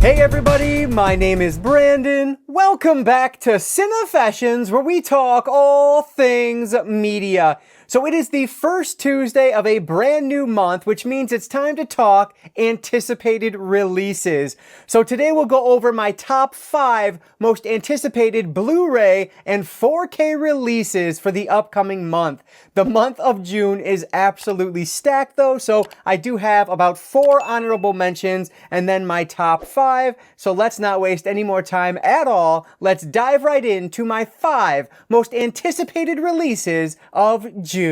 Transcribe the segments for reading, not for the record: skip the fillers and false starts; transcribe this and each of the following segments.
Hey everybody, my name is Brandon. Welcome back to Cinefessions, where we talk all things media. So it is the first Tuesday of a brand new month, which means it's time to talk anticipated releases. So today we'll go over my top 5 most anticipated Blu-ray and 4K releases for the upcoming month. The month of June is absolutely stacked though, so I do have about 4 honorable mentions and then my top 5. So let's not waste any more time at all. Let's dive right into my 5 most anticipated releases of June.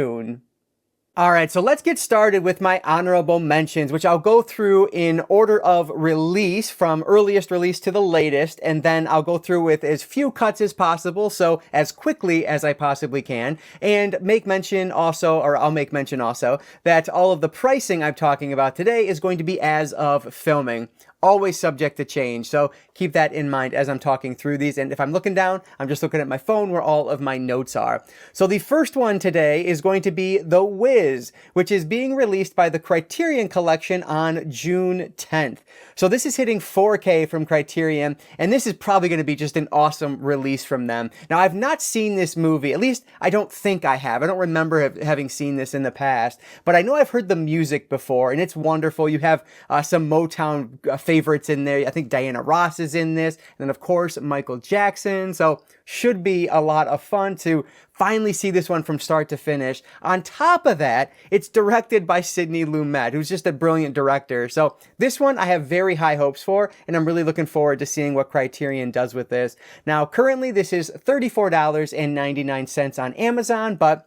Alright, so let's get started with my honorable mentions, which I'll go through in order of release, from earliest release to the latest, and then I'll go through with as few cuts as possible, so as quickly as I possibly can, and I'll make mention also, that all of the pricing I'm talking about today is going to be as of filming. Always subject to change, so keep that in mind as I'm talking through these. And if I'm looking down, I'm just looking at my phone where all of my notes are. So the first one today is going to be The Wiz, which is being released by the Criterion Collection on June 10th. So this is hitting 4K from Criterion, and this is probably going to be just an awesome release from them. Now, I've not seen this movie, at least I don't think I have. I don't remember having seen this in the past, but I know I've heard the music before, and it's wonderful. You have some Motown favorites in there. I think Diana Ross is in this, and then of course Michael Jackson. So should be a lot of fun to finally see this one from start to finish. On top of that, it's directed by Sidney Lumet, who's just a brilliant director. So this one I have very high hopes for, and I'm really looking forward to seeing what Criterion does with this. Now, currently this is $34.99 on Amazon, but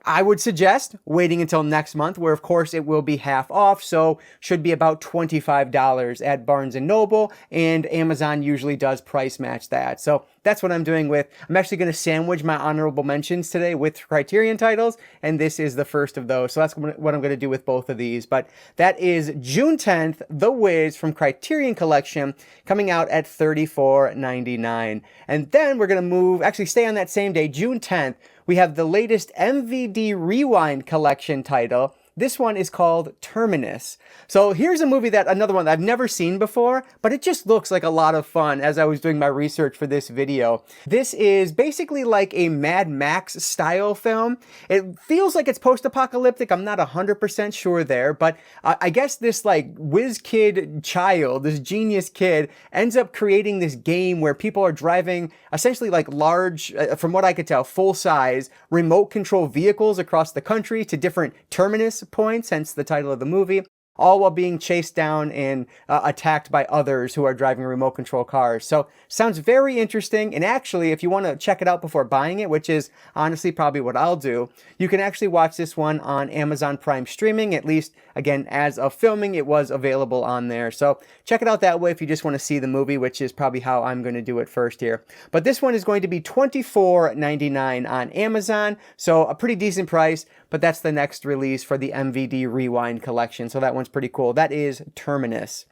I would suggest waiting until next month, where of course it will be half off, so should be about $25 at Barnes & Noble, and Amazon usually does price match that. So that's what I'm doing with. I'm actually going to sandwich my honorable mentions today with Criterion titles, and this is the first of those. So that's what I'm going to do with both of these. But that is June 10th, The Wiz from Criterion Collection, coming out at $34.99. And then we're going to actually stay on that same day, June 10th, we have the latest MVD Rewind collection title. This one is called Terminus. So here's another one that I've never seen before, but it just looks like a lot of fun as I was doing my research for this video. This is basically like a Mad Max style film. It feels like it's post-apocalyptic. I'm not 100% sure there, but I guess this like whiz kid child, this genius kid, ends up creating this game where people are driving essentially like large, from what I could tell, full-size remote control vehicles across the country to different terminus points, hence the title of the movie, all while being chased down and attacked by others who are driving remote control cars. So sounds very interesting, and actually if you want to check it out before buying it, which is honestly probably what I'll do, you can actually watch this one on Amazon Prime streaming. At least, again, as of filming, it was available on there. So check it out that way if you just want to see the movie, which is probably how I'm going to do it first here. But this one is going to be $24.99 on Amazon, so a pretty decent price, but that's the next release for the MVD Rewind collection, so that one's pretty cool. That is Terminus.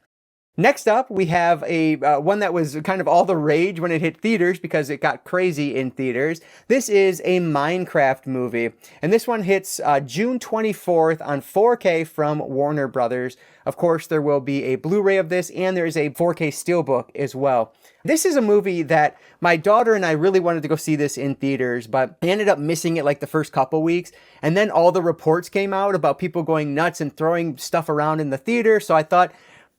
Next up, we have a one that was kind of all the rage when it hit theaters because it got crazy in theaters. This is a Minecraft movie, and this one hits June 24th on 4K from Warner Brothers. Of course, there will be a Blu-ray of this, and there is a 4K Steelbook as well. This is a movie that my daughter and I really wanted to go see this in theaters, but I ended up missing it like the first couple weeks, and then all the reports came out about people going nuts and throwing stuff around in the theater, so I thought,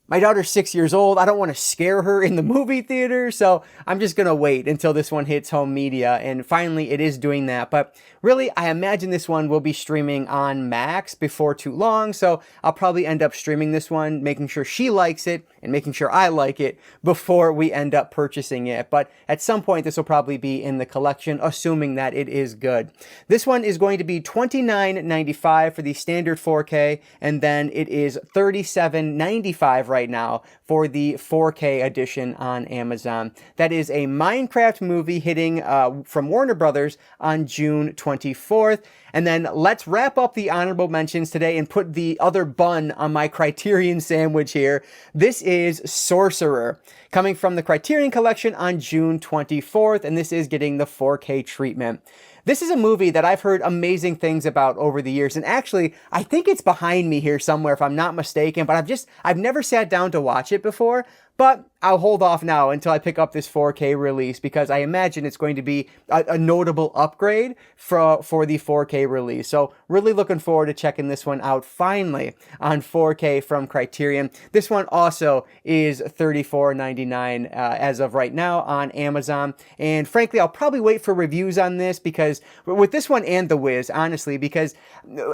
my daughter's 6 years old. I don't want to scare her in the movie theater, so I'm just going to wait until this one hits home media, and finally it is doing that. But really, I imagine this one will be streaming on Max before too long, so I'll probably end up streaming this one, making sure she likes it, and making sure I like it before we end up purchasing it. But at some point, this will probably be in the collection, assuming that it is good. This one is going to be $29.95 for the standard 4K, and then it is $37.95 right now for the 4K edition on Amazon. That is a Minecraft movie hitting from Warner Brothers on June 24th. And then let's wrap up the honorable mentions today and put the other bun on my Criterion sandwich here. This is Sorcerer, coming from the Criterion Collection on June 24th, and this is getting the 4K treatment. This is a movie that I've heard amazing things about over the years, and actually, I think it's behind me here somewhere if I'm not mistaken, but I've never sat down to watch it before, but I'll hold off now until I pick up this 4K release because I imagine it's going to be a notable upgrade for the 4K release. So really looking forward to checking this one out finally on 4K from Criterion. This one also is $34.99 as of right now on Amazon. And frankly, I'll probably wait for reviews on this because with this one and The Wiz, honestly, because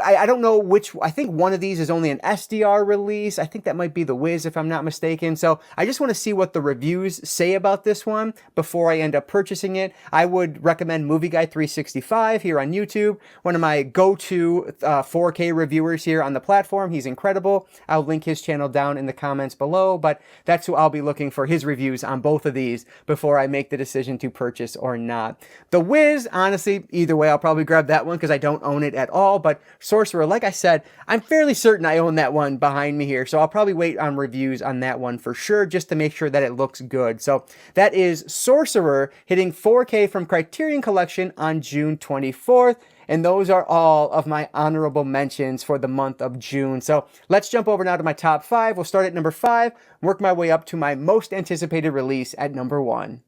I don't know which, I think one of these is only an SDR release. I think that might be The Wiz if I'm not mistaken. So I just want to see what the reviews say about this one before I end up purchasing it. I would recommend Movie Guy 365 here on YouTube, one of my go-to 4K reviewers here on the platform. He's incredible. I'll link his channel down in the comments below, but that's who I'll be looking for his reviews on both of these before I make the decision to purchase or not. The Wiz, honestly, either way, I'll probably grab that one because I don't own it at all, but Sorcerer, like I said, I'm fairly certain I own that one behind me here, so I'll probably wait on reviews on that one for sure, just to make sure that it looks good. So that is Sorcerer hitting 4K from Criterion Collection on June 24th. And those are all of my honorable mentions for the month of June. So let's jump over now to my top 5. We'll start at number 5, work my way up to my most anticipated release at number 1.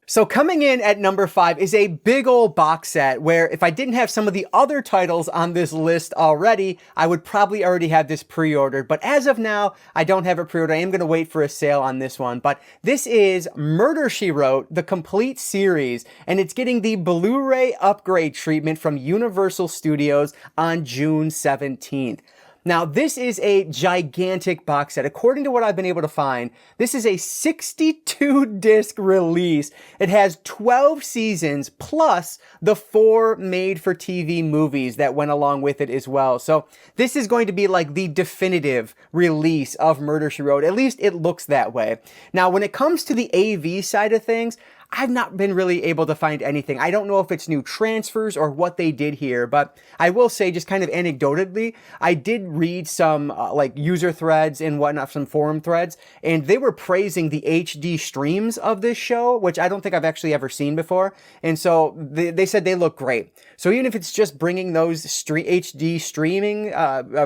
So coming in at number 5 is a big old box set where if I didn't have some of the other titles on this list already, I would probably already have this pre-ordered. But as of now, I don't have it pre-ordered. I am going to wait for a sale on this one. But this is Murder, She Wrote, the complete series, and it's getting the Blu-ray upgrade treatment from Universal Studios on June 17th. Now, this is a gigantic box set. According to what I've been able to find, this is a 62-disc release. It has 12 seasons plus the 4 made-for-TV movies that went along with it as well. So this is going to be like the definitive release of Murder, She Wrote. At least it looks that way. Now, when it comes to the AV side of things, I've not been really able to find anything. I don't know if it's new transfers or what they did here, but I will say just kind of anecdotally, I did read some like user threads and whatnot, some forum threads, and they were praising the HD streams of this show, which I don't think I've actually ever seen before. And so they said they look great. So even if it's just bringing those HD streaming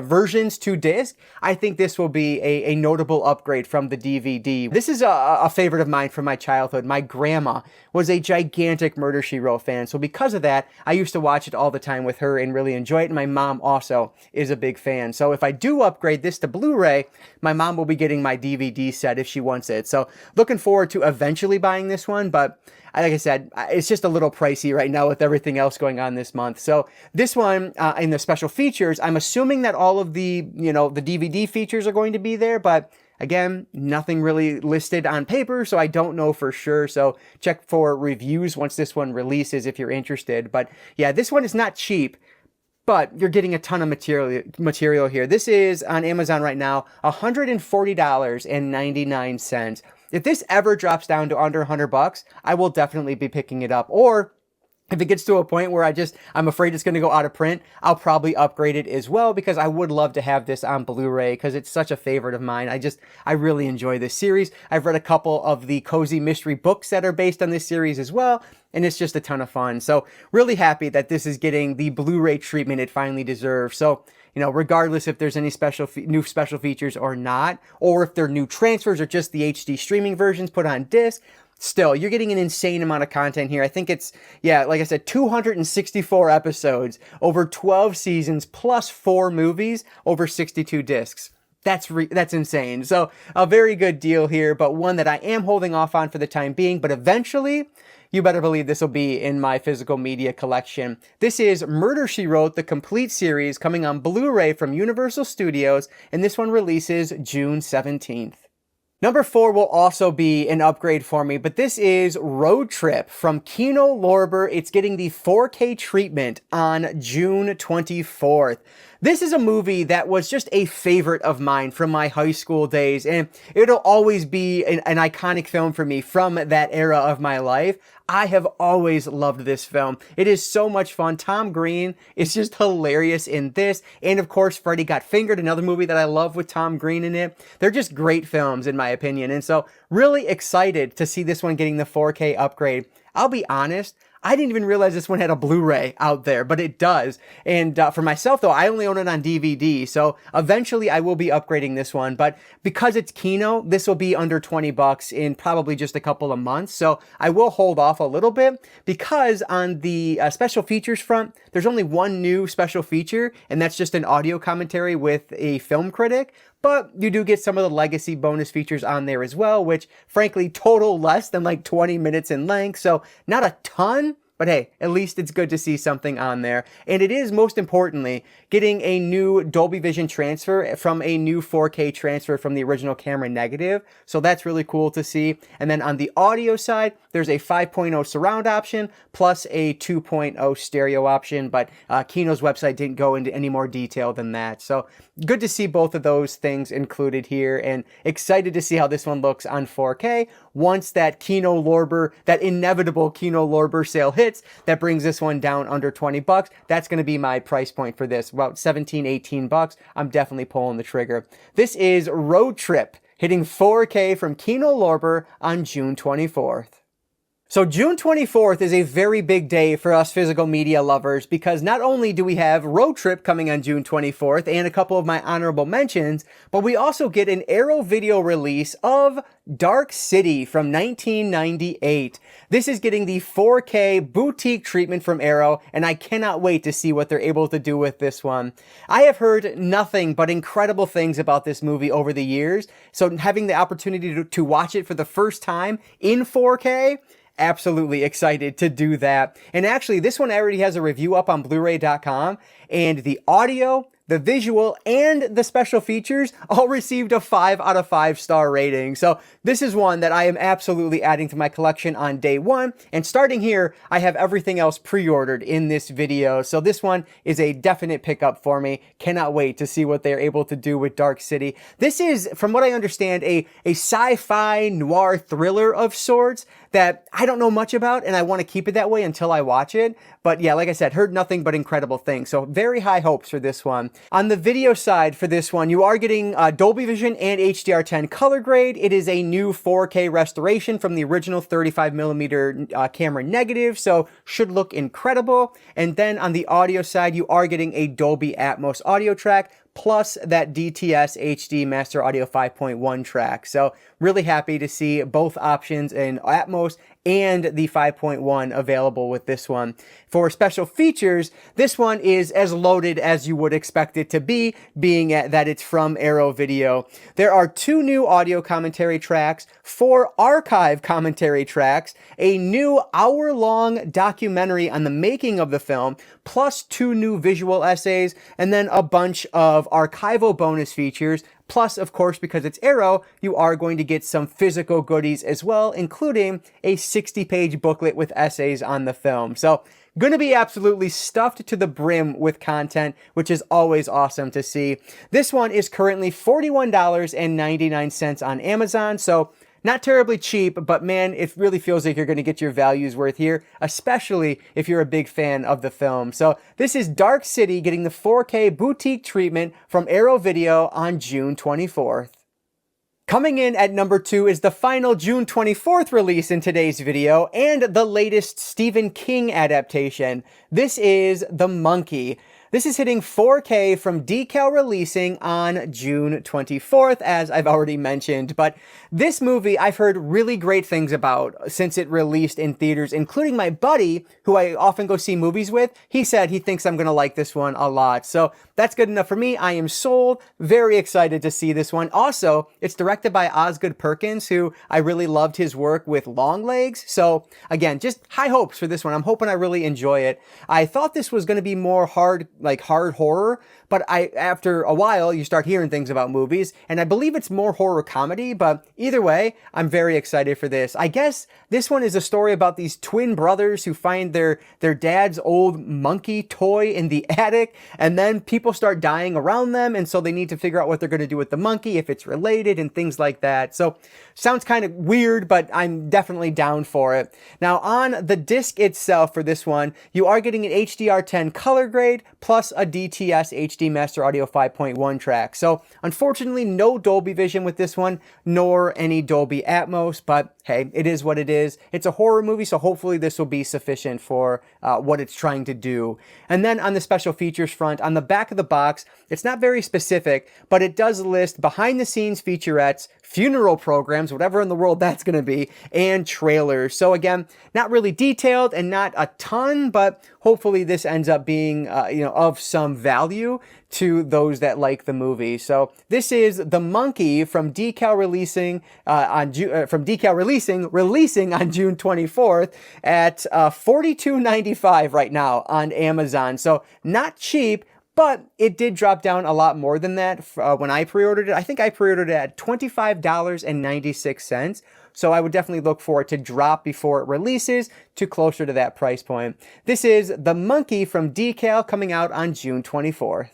versions to disc, I think this will be a notable upgrade from the DVD. This is a favorite of mine from my childhood. My grandma was a gigantic Murder, She Wrote fan. So because of that, I used to watch it all the time with her and really enjoy it. And my mom also is a big fan. So if I do upgrade this to Blu-ray, my mom will be getting my DVD set if she wants it. So looking forward to eventually buying this one. But like I said, it's just a little pricey right now with everything else going on this month. So this one, in the special features, I'm assuming that all of the, the DVD features are going to be there, but again, nothing really listed on paper, so I don't know for sure. So check for reviews once this one releases if you're interested. But yeah, this one is not cheap, but you're getting a ton of material here. This is on Amazon right now, $140.99. If this ever drops down to under $100, I will definitely be picking it up. Or if it gets to a point where I'm afraid it's going to go out of print, I'll probably upgrade it as well because I would love to have this on Blu-ray because it's such a favorite of mine. I really enjoy this series. I've read a couple of the cozy mystery books that are based on this series as well, and it's just a ton of fun. So really happy that this is getting the Blu-ray treatment it finally deserves. So, regardless if there's any new special features or not, or if they're new transfers or just the HD streaming versions put on disc, still, you're getting an insane amount of content here. I think it's, like I said, 264 episodes over 12 seasons plus 4 movies over 62 discs. That's insane. So a very good deal here, but one that I am holding off on for the time being, but eventually, you better believe this will be in my physical media collection. This is Murder, She Wrote, the complete series, coming on Blu-ray from Universal Studios, and this one releases June 17th. Number 4 will also be an upgrade for me, but this is Road Trip from Kino Lorber. It's getting the 4K treatment on June 24th. This is a movie that was just a favorite of mine from my high school days, and it'll always be an iconic film for me from that era of my life. I have always loved this film. It is so much fun. Tom Green is just hilarious in this, and of course, Freddy Got Fingered, another movie that I love with Tom Green in it. They're just great films, in my opinion, and so really excited to see this one getting the 4K upgrade. I'll be honest, I didn't even realize this one had a Blu-ray out there, but it does. And for myself, though, I only own it on DVD, so eventually I will be upgrading this one. But because it's Kino, this will be under 20 bucks in probably just a couple of months. So I will hold off a little bit because on the special features front, there's only one new special feature, and that's just an audio commentary with a film critic. But you do get some of the legacy bonus features on there as well, which frankly total less than like 20 minutes in length. So not a ton, but hey, at least it's good to see something on there. And it is, most importantly, getting a new Dolby Vision transfer from a new 4K transfer from the original camera negative. So that's really cool to see. And then on the audio side, there's a 5.0 surround option plus a 2.0 stereo option, but Kino's website didn't go into any more detail than that. So good to see both of those things included here, and excited to see how this one looks on 4K once that Kino Lorber, that inevitable Kino Lorber sale hits. That brings this one down under 20 bucks. That's going to be my price point for this, about 17, 18 bucks. I'm definitely pulling the trigger. This is Road Trip, hitting 4K from Kino Lorber on June 24th. So June 24th is a very big day for us physical media lovers, because not only do we have Road Trip coming on June 24th and a couple of my honorable mentions, but we also get an Arrow Video release of Dark City from 1998. This is getting the 4K boutique treatment from Arrow, and I cannot wait to see what they're able to do with this one. I have heard nothing but incredible things about this movie over the years, so having the opportunity to watch it for the first time in 4K, absolutely excited to do that. And actually, this one already has a review up on Blu-ray.com, and the audio, the visual, and the special features all received a 5 out of 5 star rating. So this is one that I am absolutely adding to my collection on day one. And starting here, I have everything else pre-ordered in this video. So this one is a definite pickup for me. Cannot wait to see what they're able to do with Dark City. This is, from what I understand, a sci-fi noir thriller of sorts that I don't know much about, and I want to keep it that way until I watch it. But yeah, like I said, heard nothing but incredible things. So very high hopes for this one. On the video side for this one, you are getting Dolby Vision and HDR10 color grade. It is a new 4K restoration from the original 35mm camera negative, so should look incredible. And then on the audio side, you are getting a Dolby Atmos audio track, plus that DTS HD Master Audio 5.1 track. So really happy to see both options in Atmos and the 5.1 available with this one. For special features, this one is as loaded as you would expect it to be, being that it's from Arrow Video. There are 2 new audio commentary tracks, 4 archive commentary tracks, a new hour-long documentary on the making of the film, plus 2 new visual essays, and then a bunch of archival bonus features. Plus, of course, because it's Arrow, you are going to get some physical goodies as well, including a 60-page booklet with essays on the film. So, going to be absolutely stuffed to the brim with content, which is always awesome to see. This one is currently $41.99 on Amazon, so not terribly cheap, but man, it really feels like you're going to get your value's worth here, especially if you're a big fan of the film. So this is Dark City getting the 4K boutique treatment from Arrow Video on June 24th. Coming in at number 2 is the final June 24th release in today's video, and the latest Stephen King adaptation. This is The Monkey. This is hitting 4K from Decal Releasing on June 24th, as I've already mentioned. But this movie I've heard really great things about since it released in theaters, including my buddy, who I often go see movies with. He said he thinks I'm going to like this one a lot. So that's good enough for me. I am sold. Very excited to see this one. Also, it's directed by Osgood Perkins, who I really loved his work with Longlegs. So again, just high hopes for this one. I'm hoping I really enjoy it. I thought this was going to be more hard horror, but after a while you start hearing things about movies, and I believe it's more horror comedy. But either way, I'm very excited for this. I guess this one is a story about these twin brothers who find their dad's old monkey toy in the attic, and then people start dying around them, and so they need to figure out what they're going to do with the monkey, if it's related, and things like that. So sounds kind of weird, but I'm definitely down for it. Now on the disc itself for this one, you are getting an HDR10 color grade plus a DTS HD Master Audio 5.1 track. So unfortunately, no Dolby Vision with this one, nor any Dolby Atmos, but hey, it is what it is. It's a horror movie, so hopefully this will be sufficient for what it's trying to do. And then on the special features front, on the back of the box, it's not very specific, but it does list behind-the-scenes featurettes, funeral programs, whatever in the world that's going to be, and trailers. So again, not really detailed and not a ton, but hopefully this ends up being, of some value to those that like the movie. So this is The Monkey from Decal releasing on June 24th at $42.95 right now on Amazon. So not cheap, but it did drop down a lot more than that when I pre-ordered it. I think I pre-ordered it at $25.96. So I would definitely look for it to drop before it releases to closer to that price point. This is The Monkey from Decal coming out on June 24th.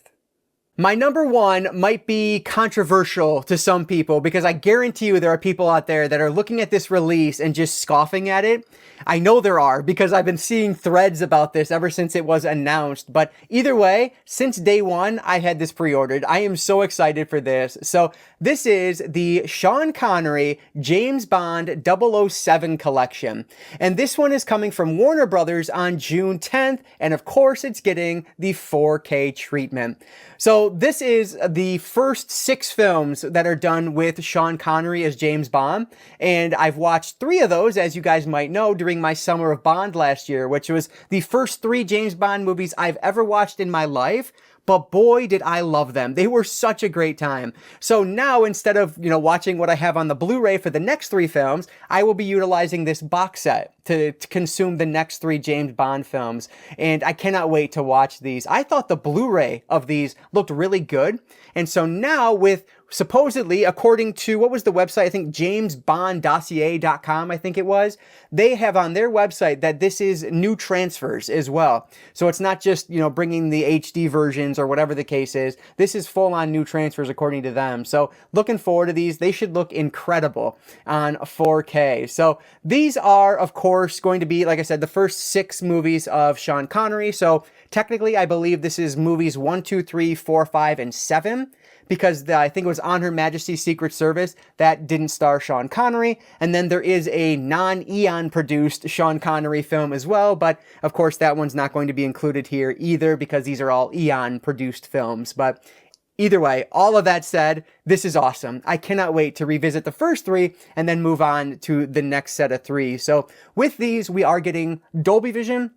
My number one might be controversial to some people because I guarantee you there are people out there that are looking at this release and just scoffing at it. I know there are because I've been seeing threads about this ever since it was announced. But either way, since day one, I had this pre-ordered. I am so excited for this. So this is the Sean Connery James Bond 007 collection. And this one is coming from Warner Brothers on June 10th. And of course, it's getting the 4K treatment. So this is the first 6 films that are done with Sean Connery as James Bond. And I've watched 3 of those, as you guys might know, during my Summer of Bond last year, which was the first 3 James Bond movies I've ever watched in my life. But boy, did I love them. They were such a great time. So now, instead of, watching what I have on the Blu-ray for the next 3 films, I will be utilizing this box set to consume the next 3 James Bond films. And I cannot wait to watch these. I thought the Blu-ray of these looked really good. And so now with supposedly, according to, what was the website? I think jamesbonddossier.com, I think it was. They have on their website that this is new transfers as well. So it's not just, bringing the HD versions or whatever the case is. This is full on new transfers according to them. So looking forward to these. They should look incredible on 4K. So these are, of course, going to be, like I said, the first 6 movies of Sean Connery. So technically, I believe this is movies 1, 2, 3, 4, 5, and 7. Because I think it was On Her Majesty's Secret Service that didn't star Sean Connery. And then there is a non-Eon produced Sean Connery film as well. But of course, that one's not going to be included here either because these are all Eon produced films. But either way, all of that said, this is awesome. I cannot wait to revisit the first 3 and then move on to the next set of 3. So with these, we are getting Dolby Vision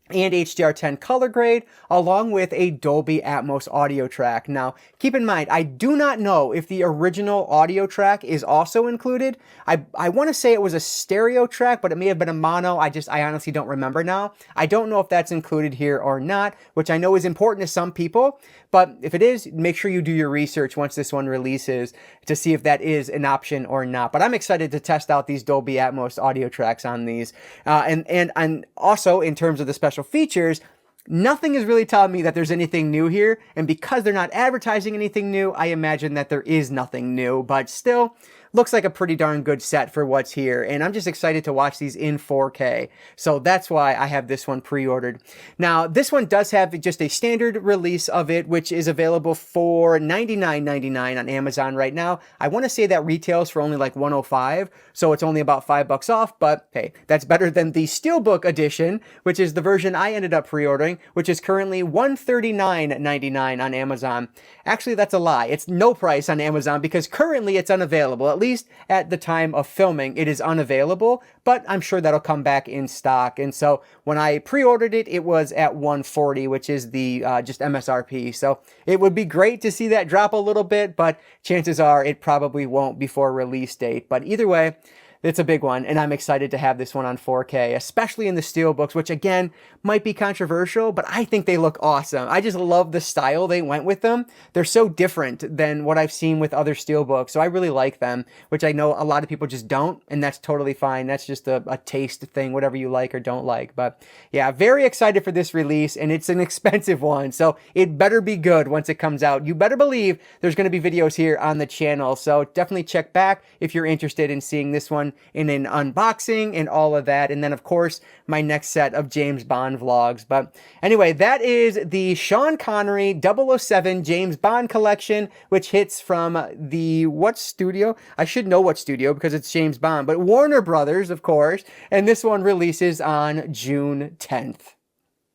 and HDR10 color grade, along with a Dolby Atmos audio track. Now, keep in mind, I do not know if the original audio track is also included. I want to say it was a stereo track, but it may have been a mono. I honestly don't remember now. I don't know if that's included here or not, which I know is important to some people. But if it is, make sure you do your research once this one releases to see if that is an option or not. But I'm excited to test out these Dolby Atmos audio tracks on these. And also, in terms of the special features, nothing is really telling me that there's anything new here. And because they're not advertising anything new, I imagine that there is nothing new. But still, looks like a pretty darn good set for what's here. And I'm just excited to watch these in 4K. So that's why I have this one pre-ordered. Now, this one does have just a standard release of it, which is available for $99.99 on Amazon right now. I want to say that retails for only like $105. So it's only about $5 off. But hey, that's better than the Steelbook edition, which is the version I ended up pre-ordering, which is currently $139.99 on Amazon. Actually, that's a lie. It's no price on Amazon because currently it's unavailable. At least at the time of filming, it is unavailable, but I'm sure that'll come back in stock. And so when I pre-ordered it, it was at $140, which is the just MSRP. So it would be great to see that drop a little bit, but chances are it probably won't before release date. But either way, it's a big one, and I'm excited to have this one on 4K, especially in the Steelbooks, which again, might be controversial, but I think they look awesome. I just love the style they went with them. They're so different than what I've seen with other Steelbooks, so I really like them, which I know a lot of people just don't, and that's totally fine. That's just a taste thing, whatever you like or don't like. But yeah, very excited for this release, and it's an expensive one, so it better be good once it comes out. You better believe there's going to be videos here on the channel, so definitely check back if you're interested in seeing this one done in an unboxing and all of that. And then, of course, my next set of James Bond vlogs. But anyway, that is the Sean Connery 007 James Bond collection, which hits from the, what studio? I should know what studio because it's James Bond, but Warner Brothers, of course. And this one releases on June 10th.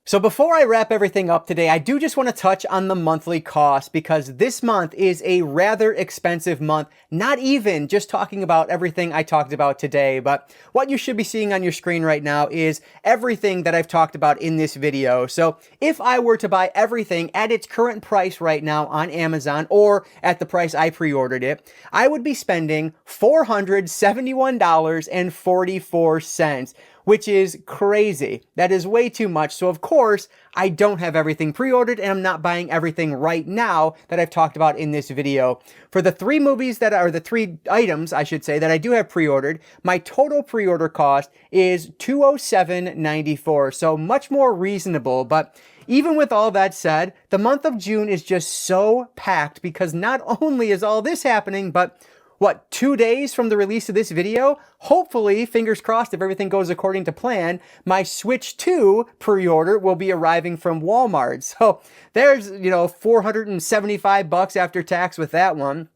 So before I wrap everything up today, I do just want to touch on the monthly cost because this month is a rather expensive month, not even just talking about everything I talked about today, but what you should be seeing on your screen right now is everything that I've talked about in this video. So if I were to buy everything at its current price right now on Amazon or at the price I pre-ordered it, I would be spending $471.44. Which is crazy. That is way too much. So of course, I don't have everything pre-ordered and I'm not buying everything right now that I've talked about in this video. For the three movies that are the three items, I should say, that I do have pre-ordered, my total pre-order cost is $207.94. So much more reasonable, but even with all that said, the month of June is just so packed because not only is all this happening, but what, 2 days from the release of this video? Hopefully, fingers crossed, if everything goes according to plan, my Switch 2 pre-order will be arriving from Walmart. So there's, $475 after tax with that one,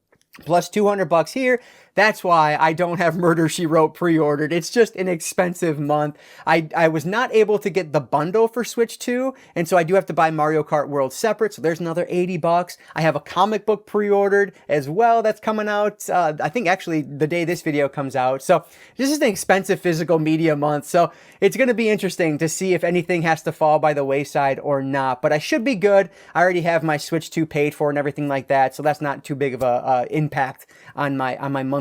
plus $200 here. That's why I don't have Murder, She Wrote pre-ordered. It's just an expensive month. I was not able to get the bundle for Switch 2, and so I do have to buy Mario Kart World separate, so there's another $80. I have a comic book pre-ordered as well that's coming out, I think actually the day this video comes out. So this is an expensive physical media month, so it's going to be interesting to see if anything has to fall by the wayside or not, but I should be good. I already have my Switch 2 paid for and everything like that, so that's not too big of a impact on my monthly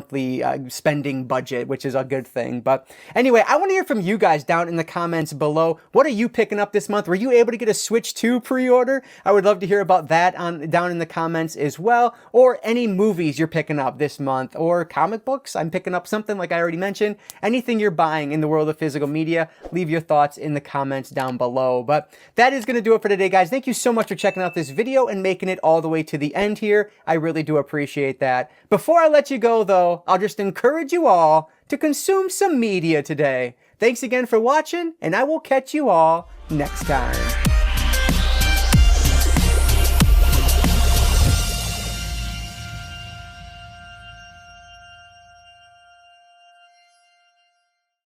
spending budget, which is a good thing. But anyway, I want to hear from you guys down in the comments below. What are you picking up this month? Were you able to get a Switch 2 pre-order? I would love to hear about that down in the comments as well, or any movies you're picking up this month, or comic books. I'm picking up something like I already mentioned. Anything you're buying in the world of physical media, leave your thoughts in the comments down below. But that is going to do it for today, guys. Thank you so much for checking out this video and making it all the way to the end here. I really do appreciate that. Before I let you go, though, I'll just encourage you all to consume some media today. Thanks again for watching, and I will catch you all next time.